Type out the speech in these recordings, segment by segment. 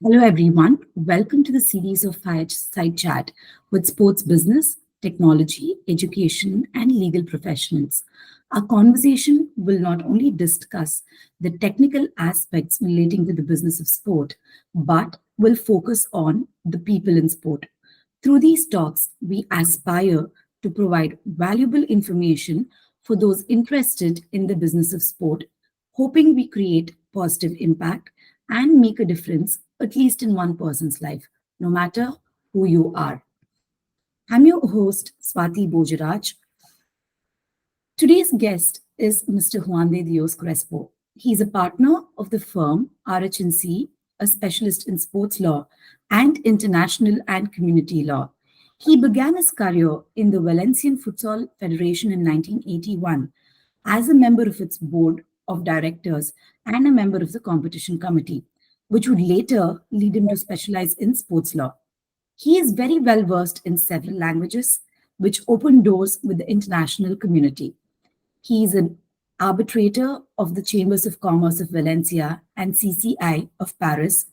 Hello, everyone. Welcome to the series of Fireside Chat with sports business, technology, education, and legal professionals. Our conversation will not only discuss the technical aspects relating to the business of sport, but will focus on the people in sport. Through these talks, we aspire to provide valuable information for those interested in the business of sport, hoping we create positive impact and make a difference, at least in one person's life, no matter who you are. I'm your host, Swati Bojaraj. Today's guest is Mr. Juan De Dios Crespo. He's a partner of the firm RH&C, a specialist in sports law and international and community law. He began his career in the Valencian Futsal Federation in 1981 as a member of its board of directors and a member of the competition committee, which would later lead him to specialize in sports law. He is very well versed in several languages, which open doors with the international community. He is an arbitrator of the Chambers of Commerce of Valencia and CCI of Paris.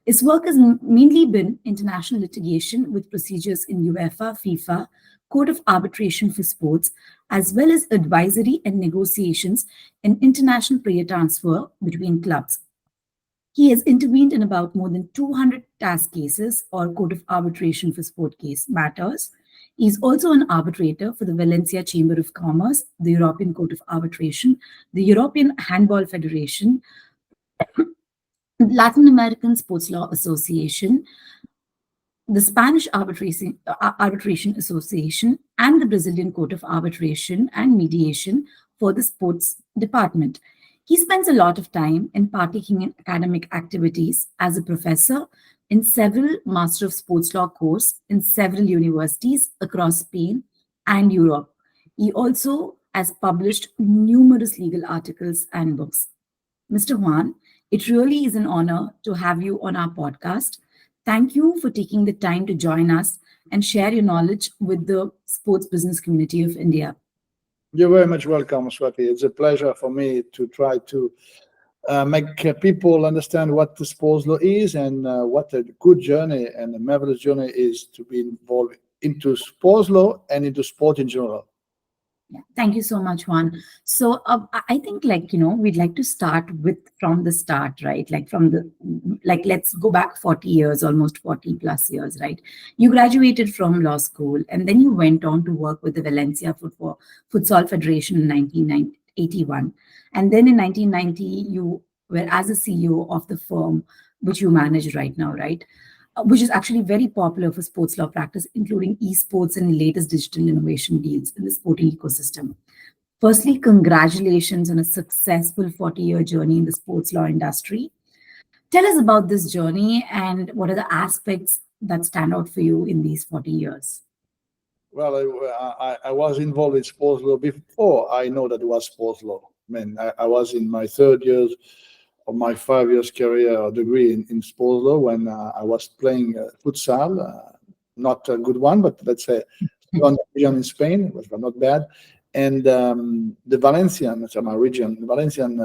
His work has mainly been international litigation with procedures in UEFA, FIFA, Court of Arbitration for Sports, as well as advisory and negotiations in international player transfer between clubs. He has intervened in about more than 200 task cases or Court of Arbitration for Sport case matters. He is also an arbitrator for the Valencia Chamber of Commerce, the European Court of Arbitration, the European Handball Federation, Latin American Sports Law Association, the Spanish Arbitration Association, and the Brazilian Court of Arbitration and Mediation for the sports department. He spends a lot of time in partaking in academic activities as a professor in several Master of Sports Law courses in several universities across Spain and Europe. He also has published numerous legal articles and books. Mr. Juan, it really is an honor to have you on our podcast. Thank you for taking the time to join us and share your knowledge with the sports business community of India. You're very much welcome, Swati. It's a pleasure for me to try to make people understand what the sports law is and what a good journey and a marvelous journey is to be involved into sports law and into sport in general. Yeah, thank you so much, Juan. So I think, we'd like to start from the start, right? Let's go back 40 years, almost 40 plus years, right? You graduated from law school and then you went on to work with the Valencia Futsal Federation in 1981. And then in 1990, you were as a CEO of the firm which you manage right now, right? Which is actually very popular for sports law practice, including esports and latest digital innovation deals in the sporting ecosystem. Firstly, congratulations on a successful 40-year journey in the sports law industry. Tell us about this journey and what are the aspects that stand out for you in these 40 years? Well, I was involved in sports law before I know that it was sports law. I was in my third year of my 5 years career or degree in sports law when I was playing futsal, not a good one, but let's say one region in Spain, was not bad. And the Valencian, that's my region, the Valencian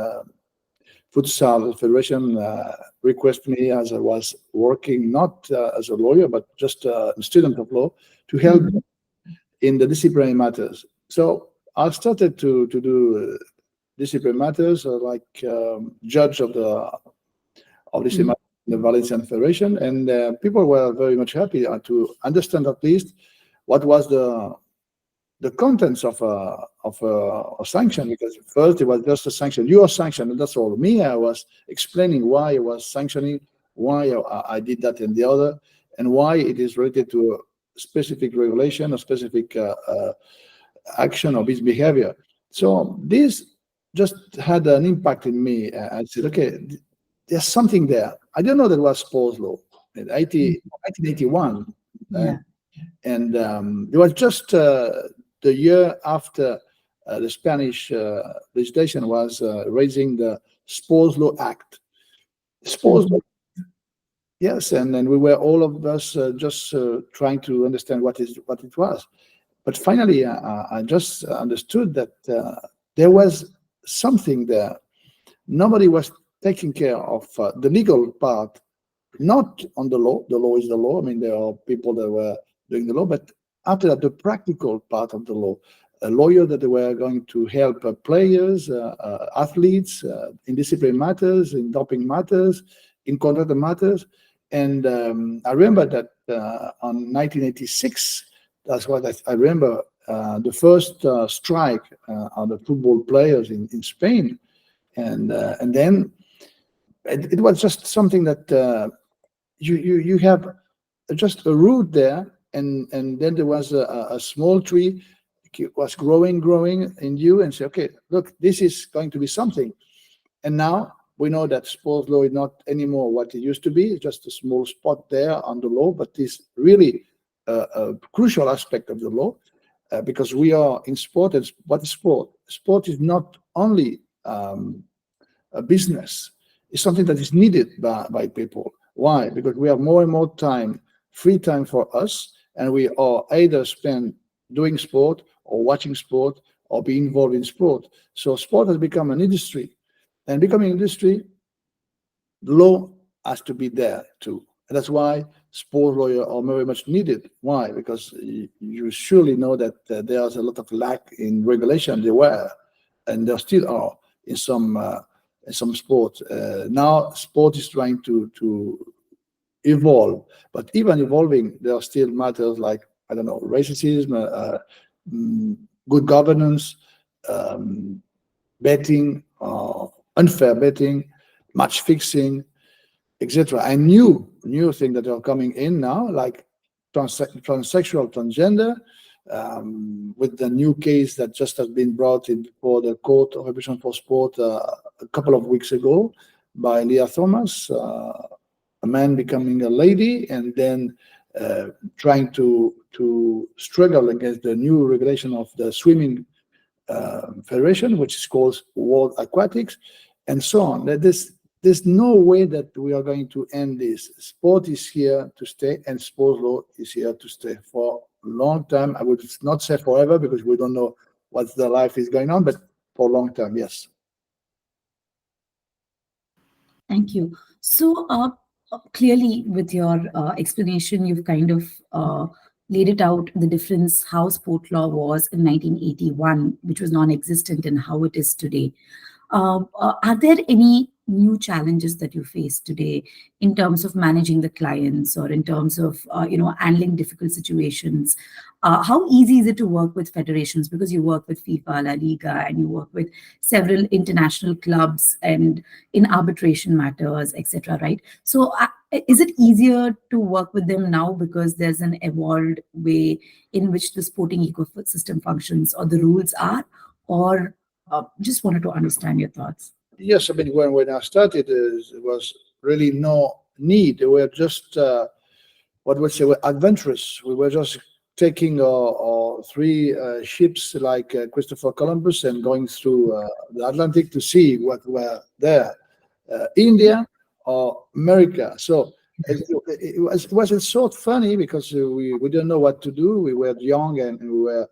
Futsal Federation requested me as I was working, not as a lawyer, but just a student of law, to help in the disciplinary matters. So I started to do disciplinary matters, like judge of this the Valencian Federation, and people were very much happy to understand at least what was the contents of a sanction. Because first it was just a sanction, you are sanctioned, and that's all. Me, I was explaining why I was sanctioning, why I did that and the other, and why it is related to a specific regulation, a specific action or misbehavior. So this just had an impact in me. I said, okay, there's something there. I didn't know that was sports law in 1981. Yeah. And it was just the year after the Spanish legislation was raising the Sports Law Act. Sports law, yes, and then we were all of us just trying to understand what it was. But finally, I just understood that there was something there. Nobody was taking care of the legal part not on the law. The law is the law. I mean, there are people that were doing the law, but after that, the practical part of the law, a lawyer that were going to help players, athletes, in discipline matters, in doping matters, in contract matters. And I remember that on 1986, that's what I remember, the first strike on the football players in Spain. And then it was just something that you have just a root there, and then there was a small tree. It was growing in you, and say, okay, look, this is going to be something. And now we know that sports law is not anymore what it used to be. It's just a small spot there on the law, but it's really a crucial aspect of the law, because we are in sport. And what is sport? Sport is not only a business. It's something that is needed by people. Why? Because we have more and more time, free time for us, and we are either spend doing sport or watching sport or being involved in sport. So sport has become an industry, and becoming an industry, the law has to be there too. And that's why sport lawyers are very much needed. Why? Because you surely know that there's a lot of lack in regulation. There were, and there still are in some sports. Now sport is trying to evolve, but even evolving, there are still matters like, I don't know, racism, good governance, betting, unfair betting, match fixing, etc. And new things that are coming in now, like transsexual, transgender, with the new case that just has been brought in for the Court of Arbitration for Sport a couple of weeks ago by Leah Thomas, a man becoming a lady, and then trying to struggle against the new regulation of the swimming federation, which is called World Aquatics, and so on. There's no way that we are going to end this. Sport is here to stay, and sports law is here to stay for a long time. I would not say forever, because we don't know what the life is going on, but for a long time, yes. Thank you. So clearly, with your explanation, you've kind of laid it out, the difference, how sport law was in 1981, which was non-existent, and how it is today. Are there any new challenges that you face today in terms of managing the clients, or in terms of handling difficult situations? How easy is it to work with federations, because you work with FIFA, La Liga, and you work with several international clubs and in arbitration matters, etc., right? So is it easier to work with them now because there's an evolved way in which the sporting ecosystem functions, or the rules are, or just wanted to understand your thoughts? Yes, I mean, when I started, there was really no need. We were just, what would say, we're adventurous. We were just taking our three ships like Christopher Columbus and going through the Atlantic to see what were there, India or America. So it was sort of funny, because we didn't know what to do. We were young, and we were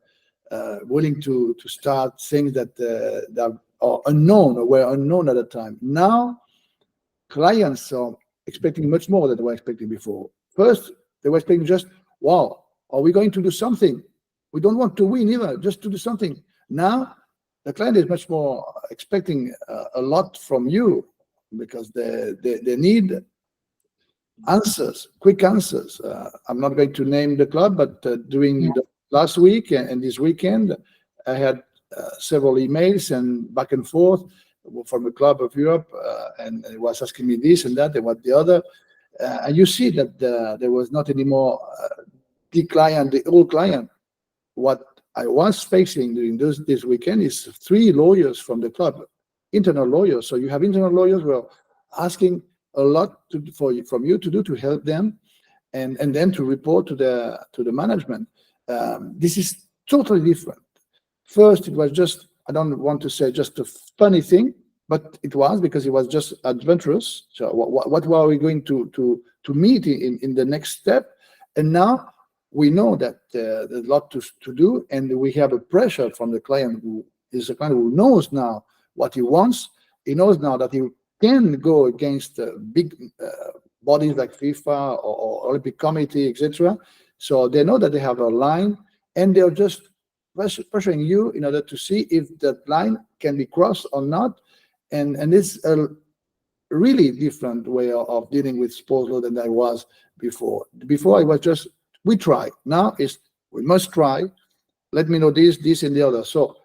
willing to start things that are unknown, or were unknown at the time. Now, clients are expecting much more than they were expecting before. First, they were expecting just, wow, are we going to do something? We don't want to win either, just to do something. Now, the client is much more expecting a lot from you, because they need answers, quick answers. I'm not going to name the club, but during the last week and this weekend, I had several emails and back and forth from the Club of Europe, and it was asking me this and that and what the other. And you see that there was not anymore the old client. What I was facing during this weekend is 3 lawyers from the club, internal lawyers. So you have internal lawyers who are asking a lot from you to do, to help them, and then to report to the management. This is totally different. First, it was just, I don't want to say just a funny thing, but it was, because it was just adventurous. So what were we going to meet in the next step? And now we know that there's a lot to do, and we have a pressure from the client, who is a client who knows now what he wants. He knows now that he can go against big bodies like FIFA or Olympic Committee, etc. So they know that they have a line, and they're just pressuring you in order to see if that line can be crossed or not. And it's a really different way of dealing with sports law than I was before. Before I was just, we try. Now it's, we must try. Let me know this, and the other. So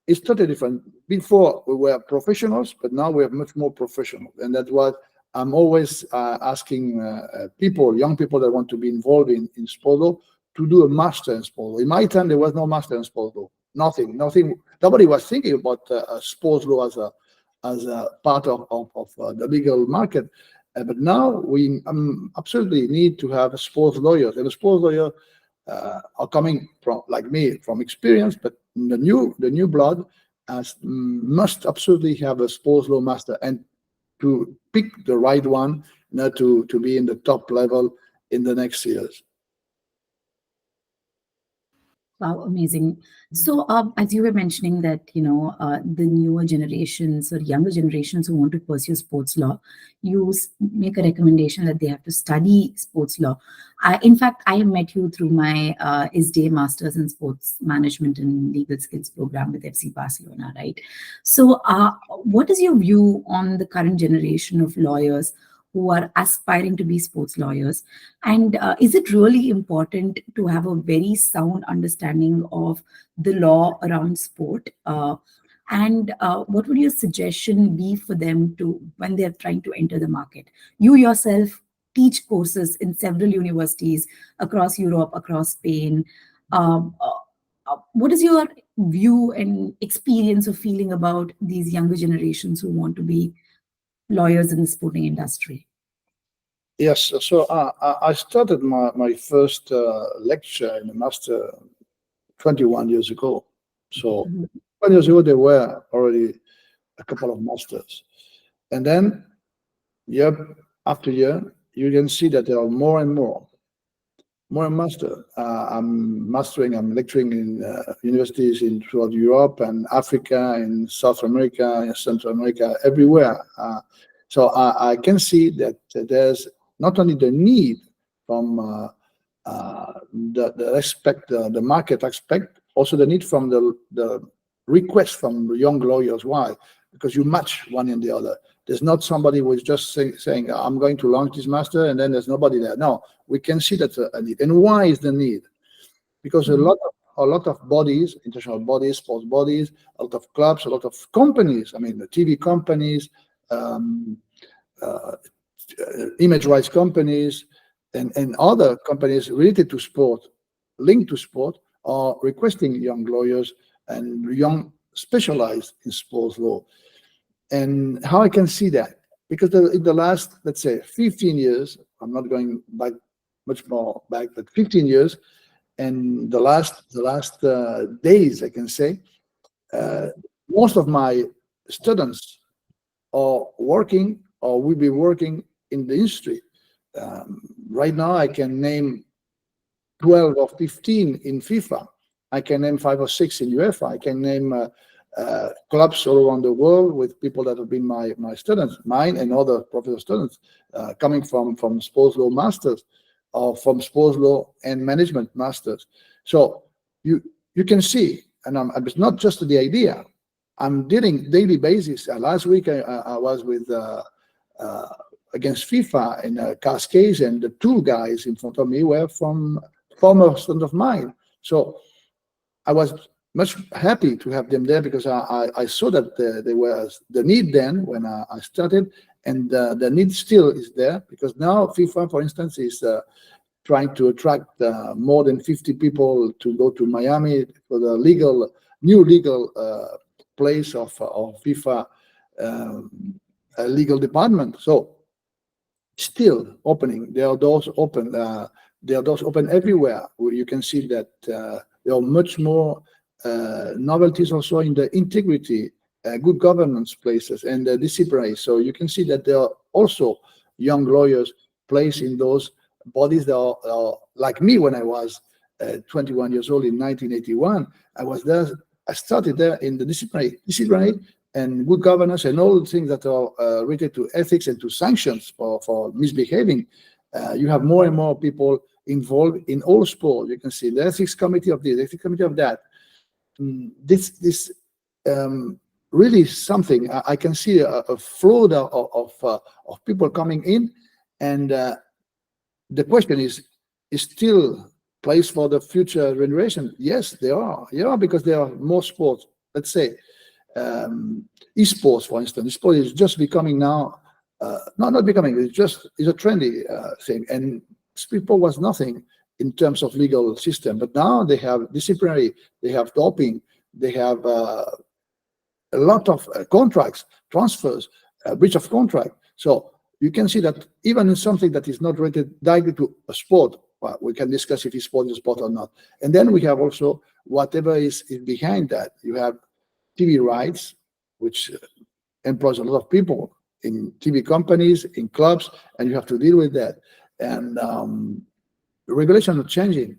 it's totally different. Before we were professionals, but now we're much more professional. And that's what I'm always asking people, young people that want to be involved in sport law, to do a master in sport law. In my time, there was no master in sport law. Nothing. Nobody was thinking about sports law as a part of the legal market. But now we absolutely need to have sports lawyers. And a sports lawyer are coming from, like me, from experience, but the new blood must absolutely have a sports law master, and to pick the right one, to be in the top level in the next years. Wow, amazing. So, as you were mentioning that, the newer generations or younger generations who want to pursue sports law, you make a recommendation that they have to study sports law. In fact, I met you through my SDA Masters in Sports Management and Legal Skills program with FC Barcelona, right? So, what is your view on the current generation of lawyers who are aspiring to be sports lawyers? And is it really important to have a very sound understanding of the law around sport? And what would your suggestion be for them to, when they're trying to enter the market? You yourself teach courses in several universities across Europe, across Spain. What is your view and experience of feeling about these younger generations who want to be lawyers in the sporting industry? Yes, so I started my first lecture in the master 21 years ago. So 20 years ago, there were already a couple of masters. And then year after year, you can see that there are more and more master. I'm lecturing in universities throughout Europe and Africa, in South America, in Central America, everywhere. So I can see that there's not only the need from the aspect, the market aspect, also the need from the request from the young lawyers. Why? Because you match one and the other. There's not somebody who is just saying, I'm going to launch this master, and then there's nobody there. No, we can see that's a need. And why is the need? Because a lot of bodies, international bodies, sports bodies, a lot of clubs, a lot of companies, I mean, the TV companies, image rights companies, and other companies related to sport, linked to sport, are requesting young lawyers and young specialized in sports law. And how I can see that? Because in the last, let's say, 15 years, I'm not going back much more back, but 15 years, and the last days, I can say, most of my students are working or will be working in the industry. Right now, I can name 12 or 15 in FIFA. I can name 5 or 6 in UEFA. I can name clubs all around the world with people that have been my students, mine and other professional students, coming from sports law masters or from sports law and management masters. So you can see, and it's not just the idea. I'm dealing daily basis. Last week I was with against FIFA in Cascades, and the 2 guys in front of me were from former students of mine. So I was much happy to have them there, because I saw that there was the need then when I started, and the need still is there, because now FIFA, for instance, is trying to attract more than 50 people to go to Miami for the new legal place of FIFA legal department. So still opening. There are doors open. There are doors open everywhere. You can see that there are much more novelties also in the integrity, good governance places, and the disciplinary. So you can see that there are also young lawyers placed in those bodies that are like me. When I was 21 years old in 1981, I was there. I started there in the disciplinary. Disciplinary and good governance and all the things that are related to ethics and to sanctions for misbehaving, you have more and more people involved in all sports. You can see the ethics committee of this, the ethics committee of that. This really something. I can see a flood of people coming in, and the question is still place for the future generation? Yes, there are. Yeah, because there are more sports. Let's say esports, for instance. Esports is just becoming now. Not becoming. It's a trendy thing, and people was nothing in terms of legal system. But now they have disciplinary, they have doping, they have a lot of contracts, transfers, breach of contract. So you can see that even in something that is not related directly to a sport, well, we can discuss if sport is a sport or not. And then we have also whatever is behind that. You have TV rights, which employs a lot of people in TV companies, in clubs, and you have to deal with that. And regulations are changing.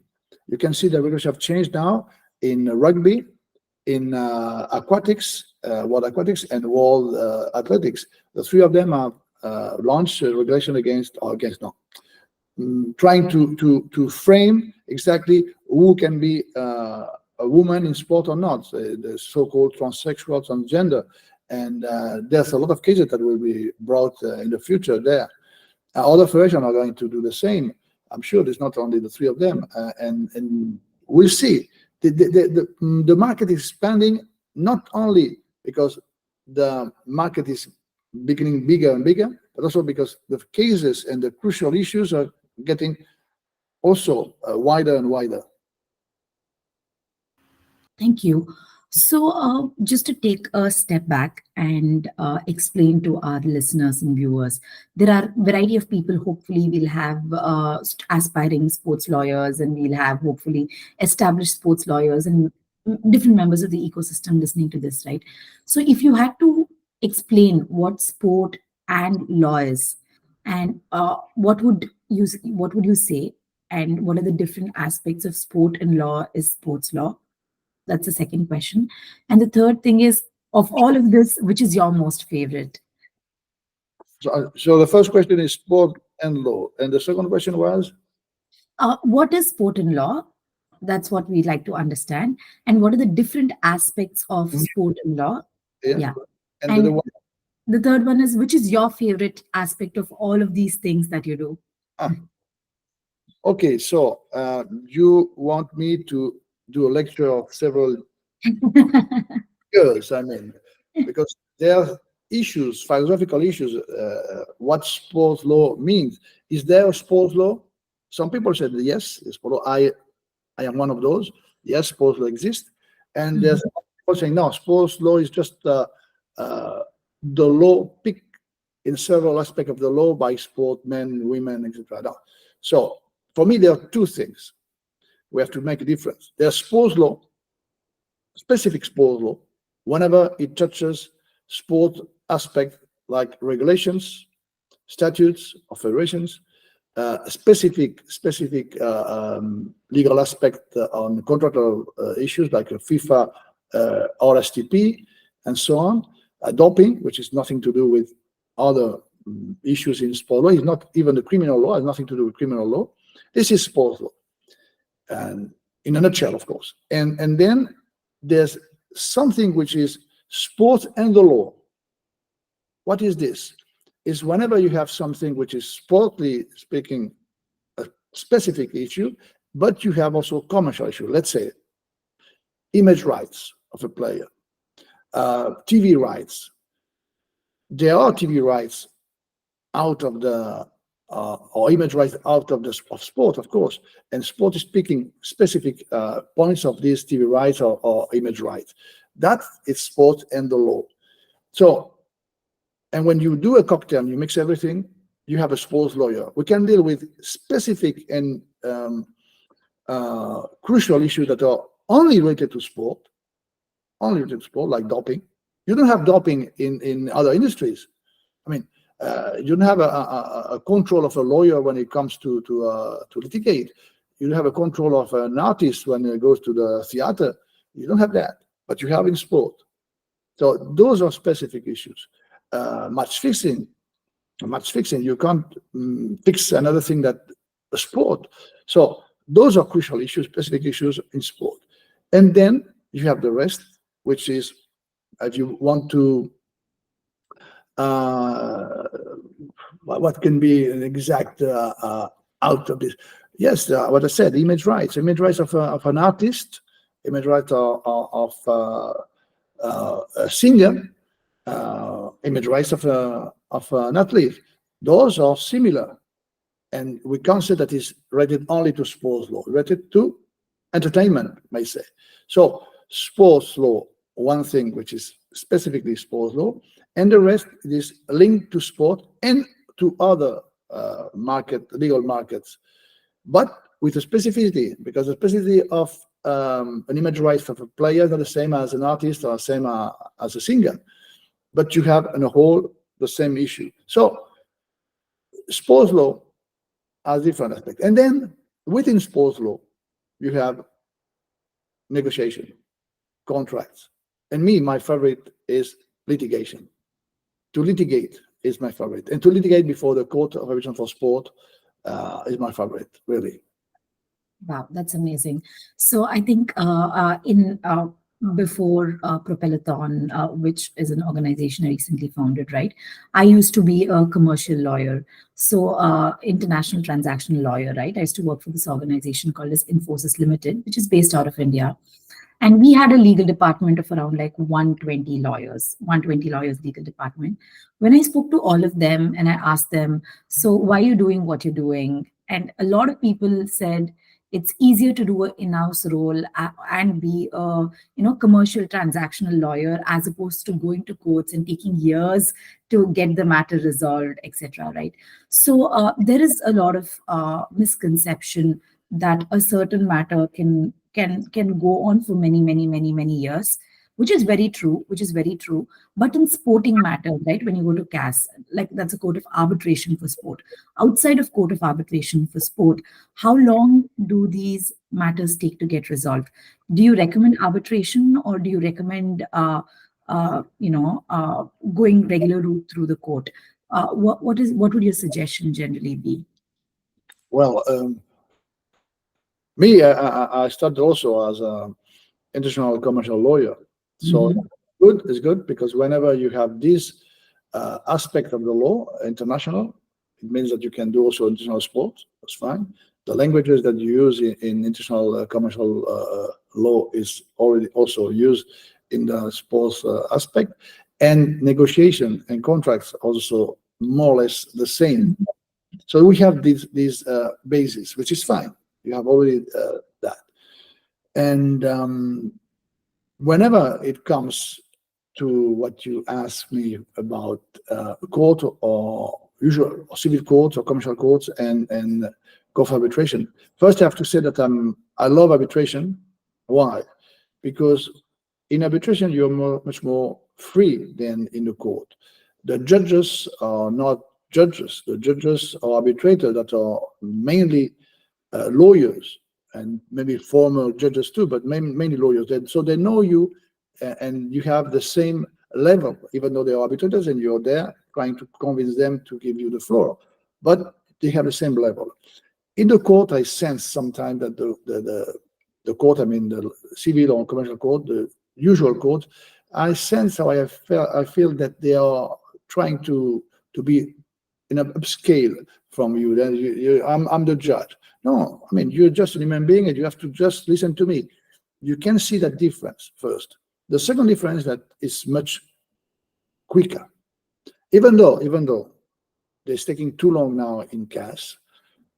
You can see the regulations have changed now in rugby, in aquatics, world aquatics, and world athletics. The three of them have launched a regulation trying to frame exactly who can be a woman in sport or not, the so-called transsexual, transgender. And there's a lot of cases that will be brought in the future there. Other federations are going to do the same. I'm sure there's not only the three of them, and we'll see. The market is expanding not only because the market is becoming bigger and bigger, but also because the cases and the crucial issues are getting also wider and wider. Thank you. So, just to take a step back and explain to our listeners and viewers, there are a variety of people. Hopefully, we'll have aspiring sports lawyers, and we'll have hopefully established sports lawyers and different members of the ecosystem listening to this, right? So, if you had to explain what sport and law is, and what would you say, and what are the different aspects of sport and law is sports law? That's the second question. And the third thing is, of all of this, which is your most favorite? So the first question is sport and law, and the second question was, What is sport and law? That's what we like to understand. And what are the different aspects of sport and law? yeah, Yeah. and And the third one is, which is your favorite aspect of all of these things that you do? okay, so you want me to do a lecture of several years, I mean, because there are issues, philosophical issues, what sports law means. Is there a sports law? Some people said yes, sport law. I am one of those. Yes, sports law exists. And there's people saying no, sports law is just the law picked in several aspects of the law by sport, men, women, etc. No. So for me, there are two things. We have to make a difference. There's sports law, specific sports law, whenever it touches sport aspect like regulations, statutes of federations, specific legal aspect on contractual issues like FIFA, RSTP, and so on. Doping, which is nothing to do with other issues in sport law, is not even the criminal law, has nothing to do with criminal law. This is sports law, and in a nutshell, of course. And then there's something which is sports and the law. What is this? Is whenever you have something which is sportly speaking a specific issue, but you have also commercial issue. Let's say image rights of a player, TV rights. There are TV rights out of the or image rights out of sport, of course, and sport is picking specific points of these TV rights or image rights. That is sport and the law. So, and when you do a cocktail, you mix everything, you have a sports lawyer. We can deal with specific and crucial issues that are only related to sport, like doping. You don't have doping in other industries. I mean, you don't have a control of a lawyer when it comes to litigate. You don't have a control of an artist when it goes to the theater. You don't have that, but you have in sport. So those are specific issues. Match fixing, you can't fix another thing that a sport. So those are crucial issues, specific issues in sport. And then you have the rest, which is if you want to what can be an exact out of this. Yes, what I said, image rights of an artist, image rights of a singer, image rights of an athlete. Those are similar, and we can't say that is related only to sports law, related to entertainment, may say. So sports law, one thing which is specifically sports law, and the rest is linked to sport and to other legal markets, but with a specificity, because the specificity of an image rights of a player is not the same as an artist or the same as a singer, but you have in a whole the same issue. So sports law has different aspects. And then within sports law, you have negotiation, contracts. And my favorite is litigation. To litigate is my favorite. And to litigate before the Court of Arbitration for Sport is my favorite, really. Wow, that's amazing. So I think before Propelathon, which is an organization I recently founded, right? I used to be a commercial lawyer, so international transactional lawyer, right? I used to work for this organization called as Infosys Limited, which is based out of India. And we had a legal department of around like 120 lawyers legal department. When I spoke to all of them and I asked them, so why are you doing what you're doing? And a lot of people said, it's easier to do an in-house role and be a commercial transactional lawyer as opposed to going to courts and taking years to get the matter resolved, etc. Right? So there is a lot of misconception that a certain matter can go on for many years, which is very true. But in sporting matters, right, when you go to CAS, like that's a court of arbitration for sport. Outside of court of arbitration for sport, how long do these matters take to get resolved? Do you recommend arbitration, or do you recommend going regular route through the court? What would your suggestion generally be? Well, me, I started also as an international commercial lawyer. So it's good because whenever you have this aspect of the law, international, it means that you can do also international sports. That's fine. The languages that you use in international commercial law is already also used in the sports aspect, and negotiation and contracts also more or less the same. So we have these bases, which is fine. You have already that. And whenever it comes to what you ask me about court or usual or civil courts or commercial courts and court of arbitration, first I have to say that I love arbitration. Why? Because in arbitration you're much more free than in the court. The judges are not judges. The judges are arbitrators that are mainly lawyers, and maybe former judges too, but mainly lawyers. So they know you, and you have the same level, even though they are arbitrators and you're there trying to convince them to give you the floor. But they have the same level. In the court, I sense sometimes that the court, I mean the civil or commercial court, the usual court, I sense how I feel that they are trying to be in an upscale from you. Then I'm the judge. No, I mean, you're just a human being and you have to just listen to me. You can see that difference first. The second difference that is much quicker. Even though it's taking too long now in CAS.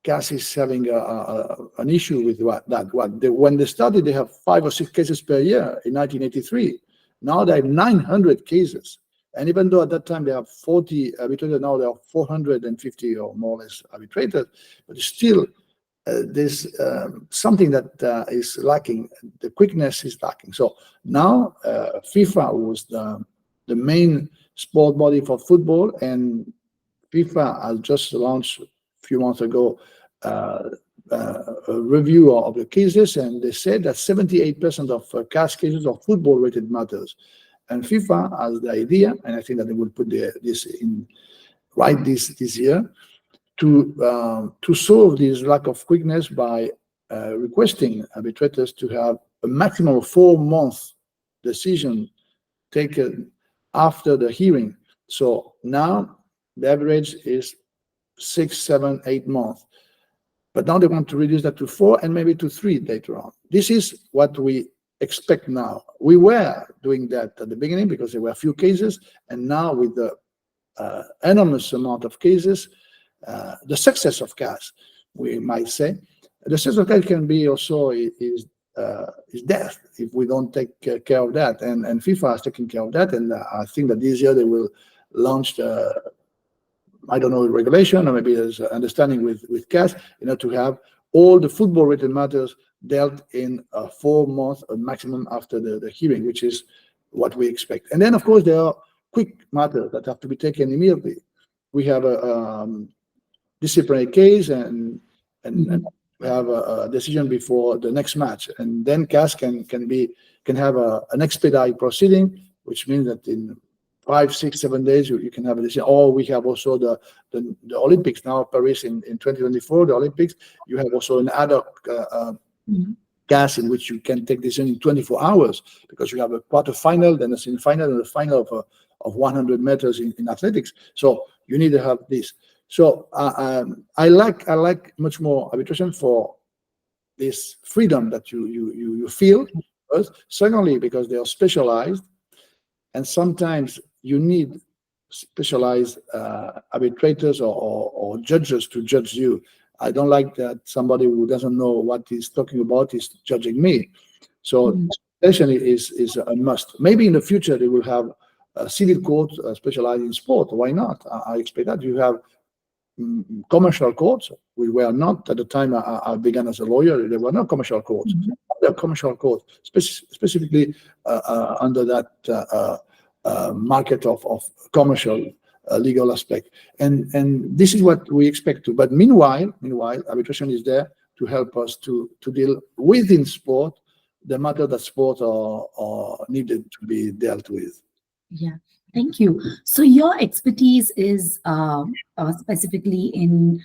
CAS is having an issue with when they started, they have 5 or 6 cases per year in 1983. Now they have 900 cases. And even though at that time they have 40 arbitrators, now there are 450 or more or less arbitrators, but still there's something that is lacking. The quickness is lacking. So now FIFA was the main sport body for football, and FIFA has just launched a few months ago a review of the cases, and they said that 78% of CAS cases are football-related matters. And FIFA has the idea, and I think that they will put this in right this year, to solve this lack of quickness by requesting arbitrators to have a maximum of 4 month decision taken after the hearing. So now the average is 6, 7, 8 months. But now they want to reduce that to 4 and maybe to 3 later on. This is what we expect now. We were doing that at the beginning because there were a few cases, and now with the enormous amount of cases, the success of CAS, we might say, the success of CAS can be also is death if we don't take care of that. And FIFA is taking care of that, and I think that this year they will launch the, I don't know, regulation, or maybe there's understanding with CAS, to have all the football-related matters dealt in 4 months maximum after the hearing, which is what we expect. And then, of course, there are quick matters that have to be taken immediately. We have a disciplinary case, and we have a decision before the next match, and then CAS can have an expedite proceeding, which means that in 5, 6, 7 days you can have a decision. Or we have also the Olympics now, Paris in 2024, the Olympics. You have also an ad hoc CAS in which you can take decision in 24 hours because you have a quarter final, then a semi-final, and a final of 100 meters in athletics. So you need to have this. So I like much more arbitration for this freedom that you feel. First. Secondly, because they are specialized, and sometimes you need specialized arbitrators or judges to judge you. I don't like that somebody who doesn't know what he's talking about is judging me. So specialization is a must. Maybe in the future they will have a civil court specialized in sport. Why not? I expect that. You have commercial courts. We were not at the time I began as a lawyer. There were no commercial courts. There are commercial courts specifically under that market of commercial legal aspect, and this is what we expect to. But meanwhile, arbitration is there to help us to deal within sport the matter that sport are needed to be dealt with. Yeah, thank you. So your expertise is specifically in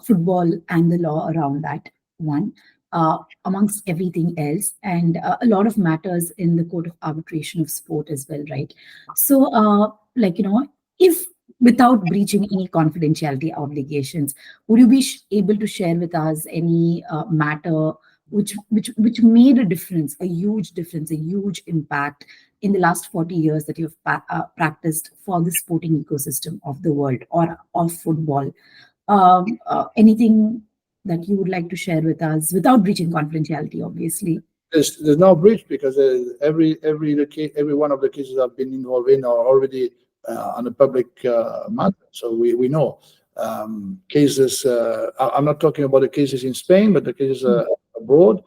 football and the law around that one, amongst everything else, and a lot of matters in the Court of Arbitration of Sport as well, right? So, if without breaching any confidentiality obligations, would you be able to share with us any matter which made a difference, a huge difference, a huge impact in the last 40 years that you've practiced for the sporting ecosystem of the world or of football? Anything that you would like to share with us without breaching confidentiality, obviously? There's no breach because every one of the cases I've been involved in are already on a public matter, so we know cases. I'm not talking about the cases in Spain, but the cases abroad.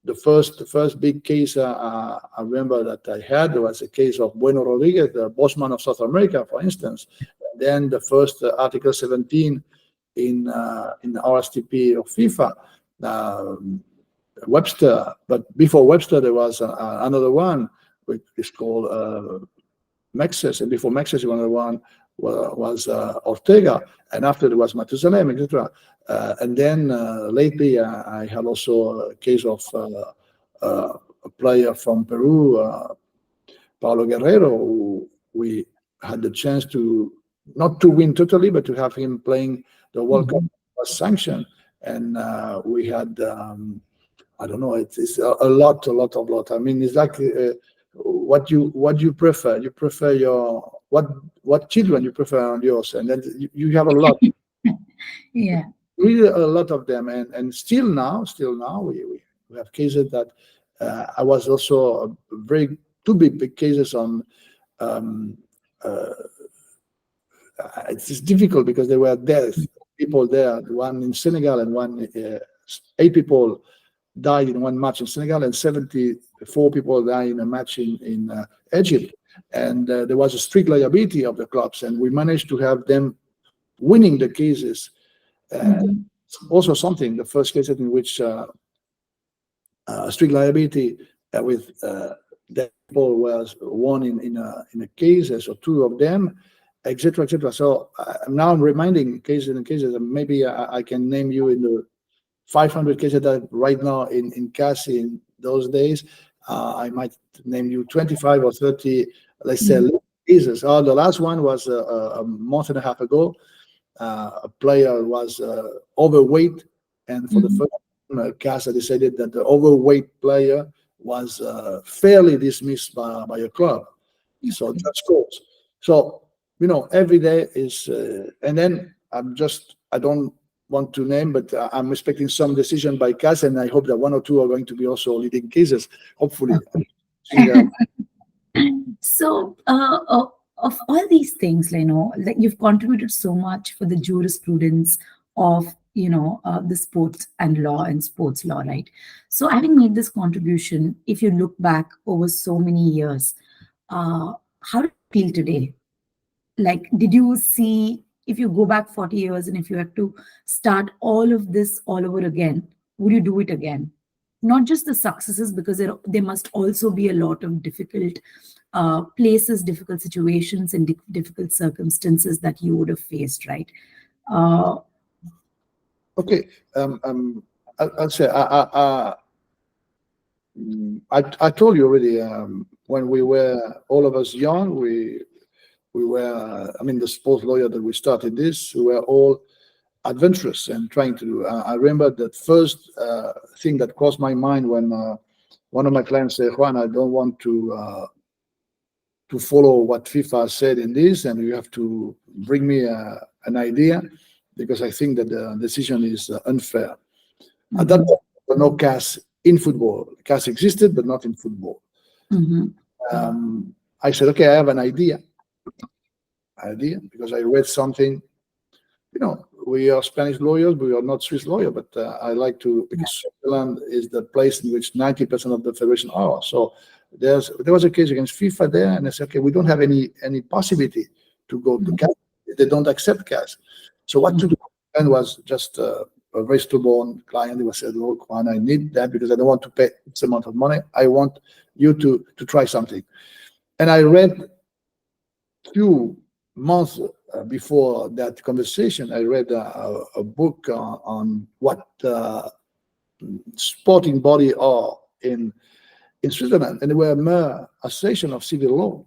The first big case I remember that I had was a case of Bueno Rodriguez, the bossman of South America, for instance. Then the first Article 17 in the RSTP of FIFA, Webster. But before Webster, there was another one which is called Mexes, and before Mexes, another one was Ortega, and after there was Matusalem, etc. And then lately, I had also a case of a player from Peru, Paulo Guerrero, who we had the chance to not to win totally, but to have him playing the World Cup was sanctioned, and we had I don't know, it's a lot. I mean, it's like what you prefer. You prefer your what children you prefer on yours, and then you have a lot. Yeah, Really a lot of them, and still now we have cases that I was also two big cases on. It's difficult because there were people there, one in Senegal and one 8 people died in one match in Senegal and 74 people died in a match in Egypt, and there was a strict liability of the clubs, and we managed to have them winning the cases. Also something, the first case in which strict liability with that people was one in a cases or two of them, etc., etc. So now I'm reminding cases and cases, and maybe I can name you in the 500 cases that right now in CAS in those days. I might name you 25 or 30, let's say, cases. The last one was a month and a half ago. A player was overweight, and for the first time, CAS decided that the overweight player was fairly dismissed by a club. So just scores. So every day is, and then I don't want to name, but I'm expecting some decision by CAS, and I hope that one or two are going to be also leading cases. Hopefully. So, of all these things, like you've contributed so much for the jurisprudence of, the sports and law and sports law, right? So, having made this contribution, if you look back over so many years, how do you feel today? Like, did you see, if you go back 40 years and if you had to start all of this all over again, would you do it again? Not just the successes, because there must also be a lot of difficult places, difficult situations, and difficult circumstances that you would have faced, right? Okay. I'll say I told you already. When we were all of us young, we were. I mean, the sports lawyer that we started this, we were all adventurous and trying to do. I remember that first thing that crossed my mind when one of my clients said, "Juan, I don't want to follow what FIFA said in this, and you have to bring me an idea, because I think that the decision is unfair." At that point, there was no CAS in football. CAS existed, but not in football. I said, "Okay, I have an idea, because I read something. We are Spanish lawyers, but we are not Swiss lawyers. But I like to, because Switzerland is the place in which 90% of the federation are. So there was a case against FIFA there, and I said, okay, we don't have any possibility to go to CAS. They don't accept CAS. So what to do?" And was just a very stubborn client who said, "Look, Juan, I need that because I don't want to pay this amount of money. I want you to try something." And I read few months before that conversation, I read a book on what sporting body are in Switzerland, and they were a mere association of civil law.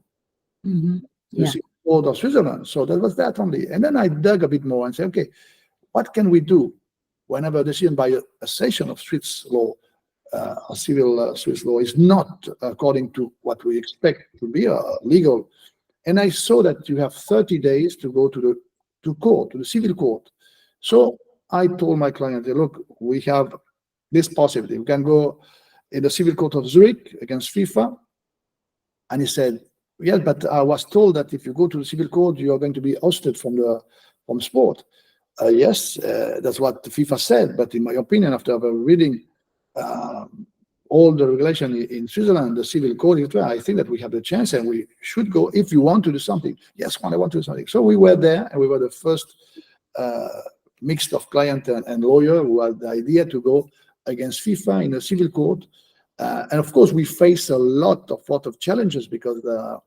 The civil code of Switzerland. So that was that only. And then I dug a bit more and said, okay, what can we do whenever a decision by a session of Swiss law, a civil Swiss law, is not according to what we expect to be legal? And I saw that you have 30 days to go to the civil court. So I told my client, look, we have this possibility. We can go in the civil court of Zurich against FIFA. And he said, yes, but I was told that if you go to the civil court, you are going to be ousted from sport. Yes, that's what the FIFA said. But in my opinion, after reading all the regulation in Switzerland, the civil code, I think that we have the chance and we should go if you want to do something. Yes, Juan, I want to do something. So we were there, and we were the first mixed of client and lawyer who had the idea to go against FIFA in a civil court. And of course, we face a lot of challenges, because the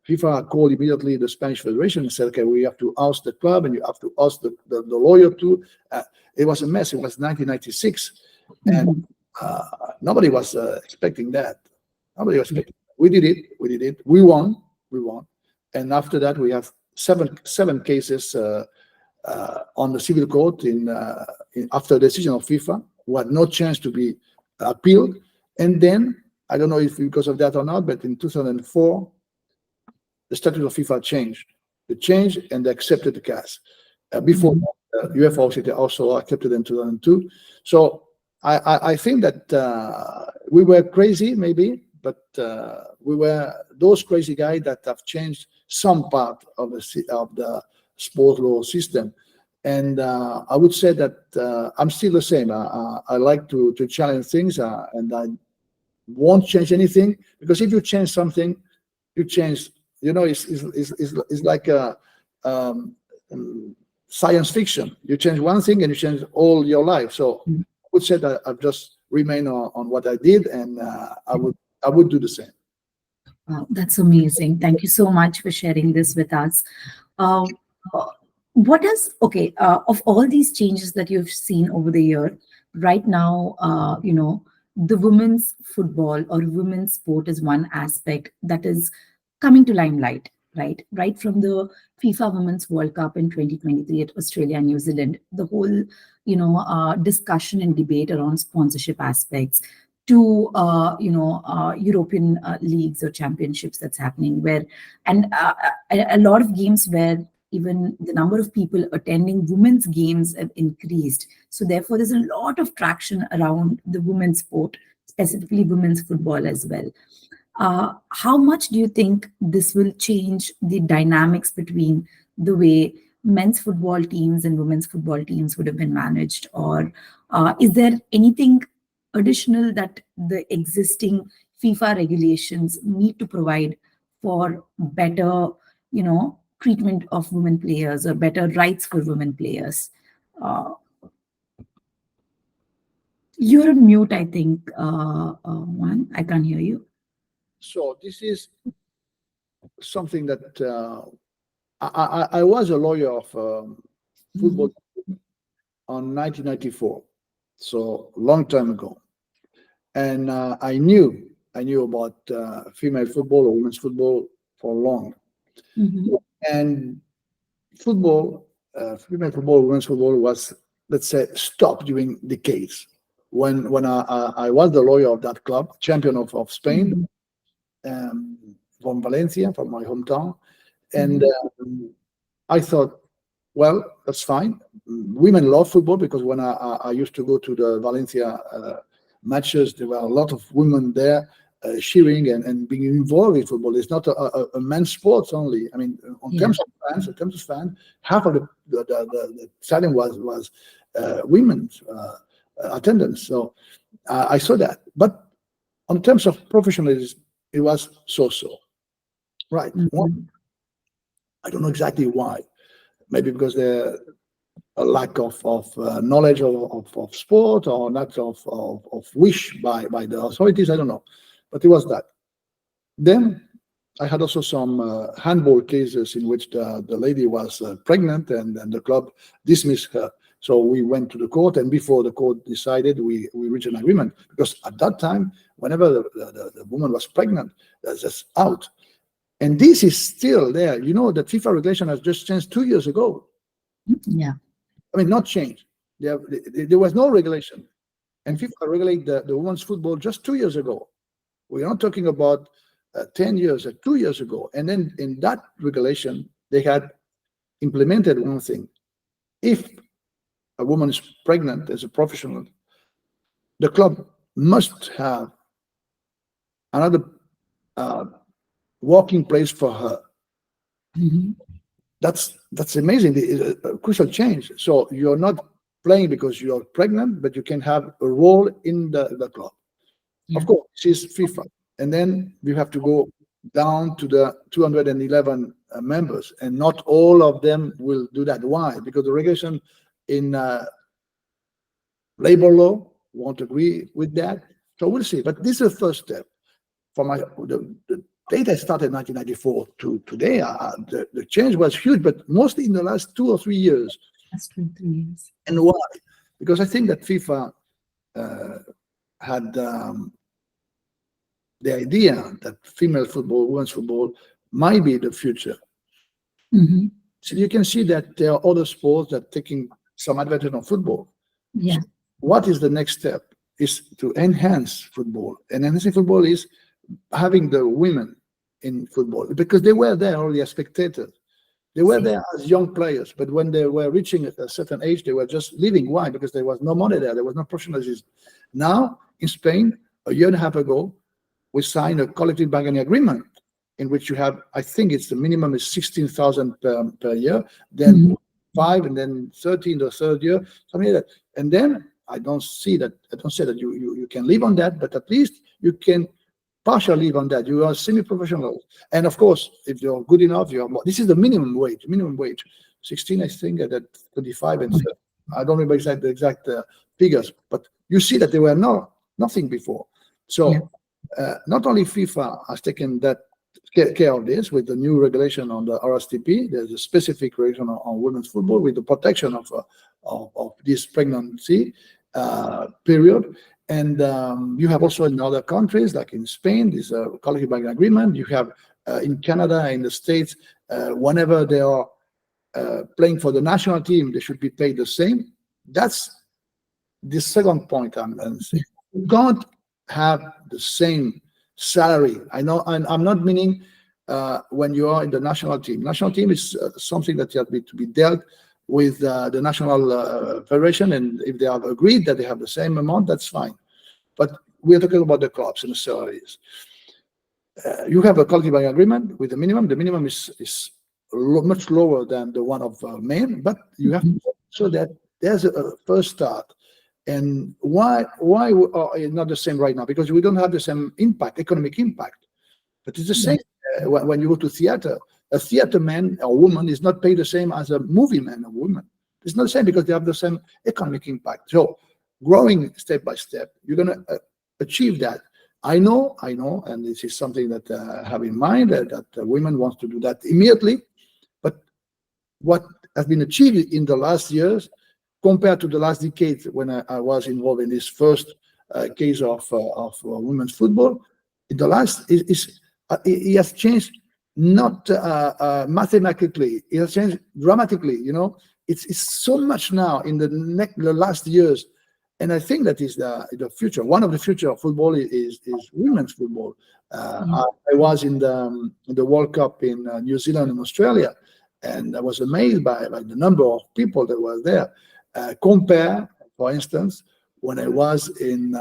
FIFA called immediately the Spanish Federation and said, okay, we have to oust the club and you have to oust the lawyer too. It was a mess. It was 1996. And nobody was expecting that. Nobody was expecting that. We did it. We won. And after that, we have seven cases on the civil court after the decision of FIFA, who had no chance to be appealed. And then, I don't know if because of that or not, but in 2004, the statute of FIFA changed. They changed and they accepted the CAS. Before UEFA also accepted in 2002. So I think that we were crazy, maybe, but we were those crazy guys that have changed some part of the sport law system. And I would say that I'm still the same. I like to challenge things, and I won't change anything, because if you change something, you change. It's like a science fiction. You change one thing and you change all your life. So I would say that I've just remained on what I did, and I would do the same. Wow, that's amazing. Thank you so much for sharing this with us. Uh, uh, what is okay of all these changes that you've seen over the year? Right now, the women's football or women's sport is one aspect that is coming to limelight. Right from the FIFA Women's World Cup in 2023 at Australia and New Zealand, the whole discussion and debate around sponsorship aspects to European leagues or championships that's happening where and a lot of games where even the number of people attending women's games have increased. So therefore, there's a lot of traction around the women's sport, specifically women's football as well. How much do you think this will change the dynamics between the way men's football teams and women's football teams would have been managed? Or is there anything additional that the existing FIFA regulations need to provide for better, treatment of women players or better rights for women players? Uh, you're on mute, I think, Juan. I can't hear you. So this is something that I was a lawyer of football on 1994, so long time ago, and I knew about female football or women's football for long, Mhm. and football, female football, women's football was, let's say, stopped during decades. When I was the lawyer of that club, champion of Spain, Mhm. um, from Valencia, from my hometown, and Mhm. I thought, well, that's fine. Women love football because when I used to go to the Valencia matches, there were a lot of women there cheering and being involved in football. It's not a men's sport only. I mean, Yeah. in terms of fans, half of the stadium was women's attendance. So I saw that. But on terms of professionalism, it was so-so. Right. Well, Mhm. I don't know exactly why. Maybe because there a lack of knowledge of sport or lack of wish by the authorities. I don't know, but it was that. Then I had also some handball cases in which the lady was pregnant and the club dismissed her. So we went to the court, and before the court decided, we reached an agreement because at that time, whenever the woman was pregnant, that's just out. And this is still there. You know, the FIFA regulation has just changed 2 years ago. Yeah. I mean, not changed. There was no regulation. And FIFA regulated the women's football just 2 years ago. We're not talking about 10 years, 2 years ago. And then in that regulation, they had implemented one thing. If a woman is pregnant as a professional, the club must have another uh, working place for her. Mhm. That's amazing. It's a crucial change. So you're not playing because you're pregnant, but you can have a role in the club. Yeah. Of course, she's FIFA. And then we have to go down to the 211 members, and not all of them will do that. Why? Because the regulation in labor law won't agree with that. So we'll see. But this is the first step. For the data started in 1994 to today. The change was huge, but mostly in the last 2 or 3 years. That's 23 years. And why? Because I think that FIFA had the idea that female football, women's football, might be the future. Mhm. So you can see that there are other sports that are taking some advantage of football. Yeah. So what is the next step? Is to enhance football. And enhancing football is having the women in football because they were there only as spectators. They were See. there as young players, but when they were reaching a certain age, they were just leaving. Why? Because there was no money there. There was no professionalism. Now, in Spain, a year and a half ago, we signed a collective bargaining agreement in which you have, I think it's the minimum is 16,000 per year, then Mhm. 5, and then 13 the third year, something like that. And then I don't say that you can live on that, but at least you can partially live on that. You are semi-professional. And of course, if you're good enough, you are more. This is the minimum wage. 16, I think, that 25 and 30. I don't remember the exact figures, but you see that there were nothing before. Yeah. So not only FIFA has taken that care of this with the new regulation on the RSTP. There's a specific regulation on women's football with the protection of this pregnancy period. And you have also in other countries, like in Spain, this collective bargaining agreement. You have in Canada, in the States, whenever they are playing for the national team, they should be paid the same. That's the second point I'm saying. You don't have the same salary. I know, and I'm not meaning when you are in the national team. National team is something that you have to be dealt with the national federation, and if they have agreed that they have the same amount, that's fine. But we're talking about the clubs and the salaries. You have a collective bargaining agreement with the minimum. The minimum is much lower than the one of men, but you have to show that there's a first start. And why are not the same right now? Because we don't have the same impact, economic impact. But it's the same when you go to theater. A theater man or woman is not paid the same as a movie man or woman. It's not the same because they have the same economic impact. So growing step by step, you're going to achieve that. I know, and this is something that I have in mind, that women want to do that immediately. But what has been achieved in the last years, compared to the last decade when I was involved in this first case of women's football, in the last, it has changed not mathematically, it has changed dramatically. It's so much now in the last years. And I think that is the future. One of the future of football is women's football. I was in the World Cup in New Zealand and Australia, and I was amazed by the number of people that were there. Compare, for instance, when I was in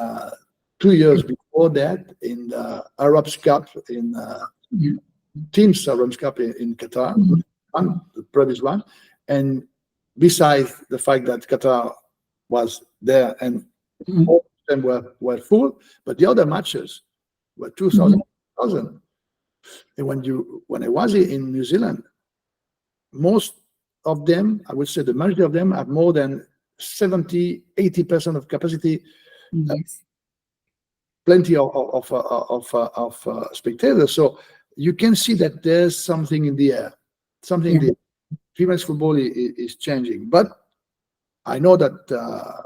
2 years before that in the Arabs Cup in Teams Arabs Cup in Qatar, the previous one, and besides the fact that Qatar was there and all of them were full, but the other matches were 2,000. And when I was in New Zealand, most of them, I would say the majority of them, have more than 70-80% of capacity. Yes. Plenty of spectators. So you can see that there's something in the air. Something in the air. Females football is changing, but I know that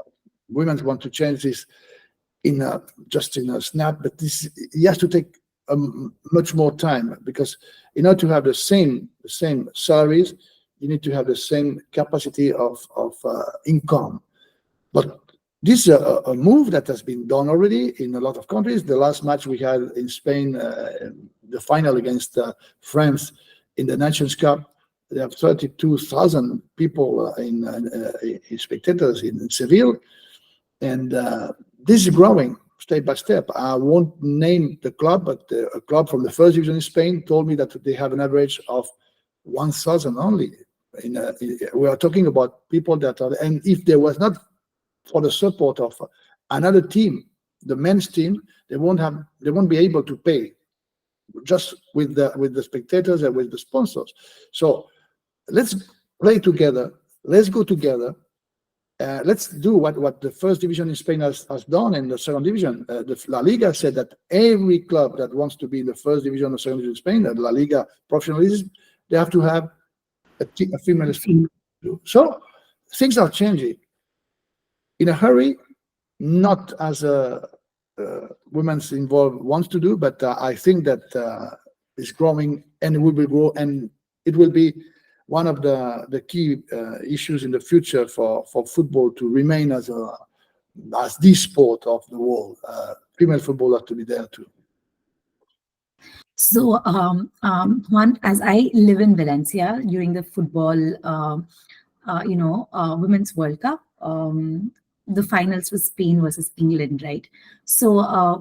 women want to change this just in a snap, but it has to take much more time, because in order to have the same salaries, you need to have the same capacity of income. But this is a move that has been done already in a lot of countries. The last match we had in Spain, the final against France in the Nations Cup, they have 32,000 people in spectators in Seville, and this is growing step by step. I won't name the club, but a club from the first division in Spain told me that they have an average of 1,000 only. We are talking about people that are, and if there was not for the support of another team, the men's team, they won't be able to pay just with the spectators and with the sponsors. So let's play together. Let's go together. Let's do what the first division in Spain has done in the second division. The La Liga said that every club that wants to be in the first division or second division in Spain, the La Liga professionalism, they have to have a female team. So things are changing in a hurry, not as women's involved wants to do, but I think that it's growing and it will grow, and it will be one of the key issues in the future for football to remain as the sport of the world. Female football has to be there too. So, Juan, as I live in Valencia during the football, Women's World Cup, the finals was Spain versus England, right? So